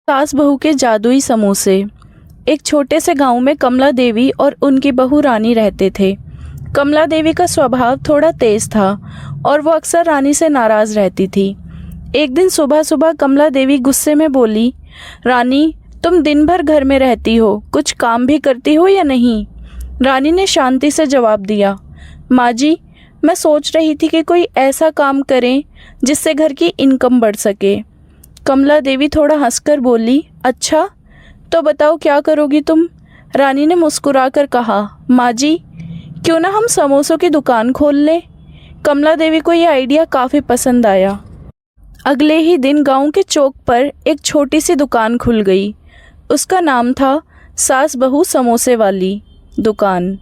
सास बहू के जादुई समोसे। एक छोटे से गांव में कमला देवी और उनकी बहू रानी रहते थे। कमला देवी का स्वभाव थोड़ा तेज था और वो अक्सर रानी से नाराज रहती थी। एक दिन सुबह सुबह कमला देवी गुस्से में बोली, रानी, तुम दिन भर घर में रहती हो, कुछ काम भी करती हो या नहीं? रानी ने शांति से जवाब दिया, माँ जी, मैं सोच रही थी कि कोई ऐसा काम करें जिससे घर की इनकम बढ़ सके। कमला देवी थोड़ा हंसकर बोली, अच्छा, तो बताओ क्या करोगी तुम? रानी ने मुस्कुराकर कहा, माँ जी, क्यों ना हम समोसों की दुकान खोल लें। कमला देवी को यह आइडिया काफ़ी पसंद आया। अगले ही दिन गांव के चौक पर एक छोटी सी दुकान खुल गई। उसका नाम था सास बहू समोसे वाली दुकान।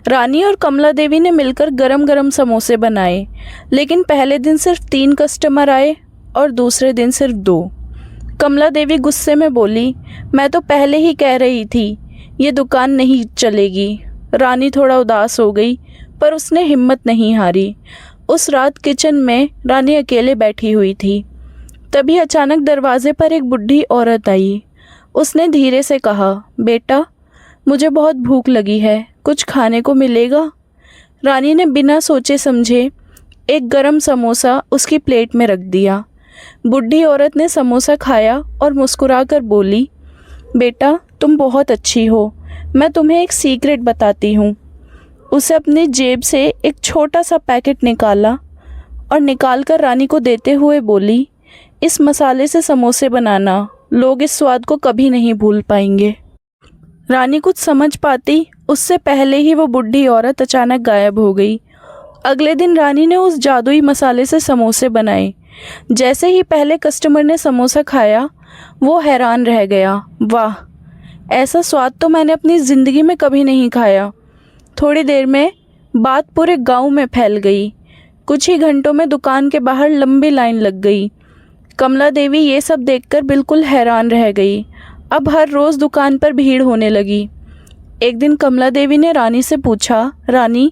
रानी और कमला देवी ने मिलकर गरम गरम समोसे बनाए, लेकिन पहले दिन सिर्फ 3 कस्टमर आए और दूसरे दिन सिर्फ 2। कमला देवी गुस्से में बोली, मैं तो पहले ही कह रही थी ये दुकान नहीं चलेगी। रानी थोड़ा उदास हो गई, पर उसने हिम्मत नहीं हारी। उस रात किचन में रानी अकेले बैठी हुई थी। तभी अचानक दरवाजे पर एक बुढ़ी औरत आई। उसने धीरे से कहा, बेटा, मुझे बहुत भूख लगी है, कुछ खाने को मिलेगा? रानी ने बिना सोचे समझे एक गरम समोसा उसकी प्लेट में रख दिया। बुढ़ी औरत ने समोसा खाया और मुस्कुराकर बोली, बेटा, तुम बहुत अच्छी हो, मैं तुम्हें एक सीक्रेट बताती हूँ। उसे अपनी जेब से एक छोटा सा पैकेट निकाला और निकालकर रानी को देते हुए बोली, इस मसाले से समोसे बनाना, लोग इस स्वाद को कभी नहीं भूल पाएंगे। रानी कुछ समझ पाती उससे पहले ही वो बुढ़ी औरत अचानक गायब हो गई। अगले दिन रानी ने उस जादुई मसाले से समोसे बनाए। जैसे ही पहले कस्टमर ने समोसा खाया, वो हैरान रह गया। वाह, ऐसा स्वाद तो मैंने अपनी ज़िंदगी में कभी नहीं खाया। थोड़ी देर में बात पूरे गांव में फैल गई। कुछ ही घंटों में दुकान के बाहर लंबी लाइन लग गई। कमला देवी ये सब देखकर बिल्कुल हैरान रह गई। अब हर रोज़ दुकान पर भीड़ होने लगी। एक दिन कमला देवी ने रानी से पूछा, रानी,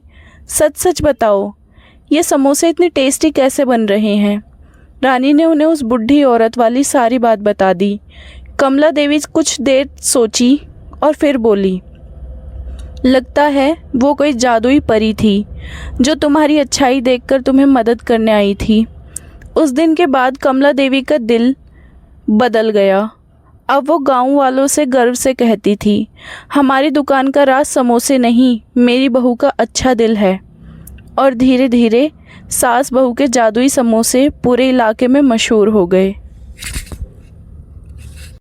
सच सच बताओ, ये समोसे इतने टेस्टी कैसे बन रहे हैं? रानी ने उन्हें उस बुढ़ी औरत वाली सारी बात बता दी। कमला देवी कुछ देर सोची और फिर बोली, लगता है वो कोई जादुई परी थी जो तुम्हारी अच्छाई देखकर तुम्हें मदद करने आई थी। उस दिन के बाद कमला देवी का दिल बदल गया। अब वो गांव वालों से गर्व से कहती थी, हमारी दुकान का राज समोसे नहीं, मेरी बहू का अच्छा दिल है। और धीरे धीरे सास बहू के जादुई समोसे पूरे इलाके में मशहूर हो गए।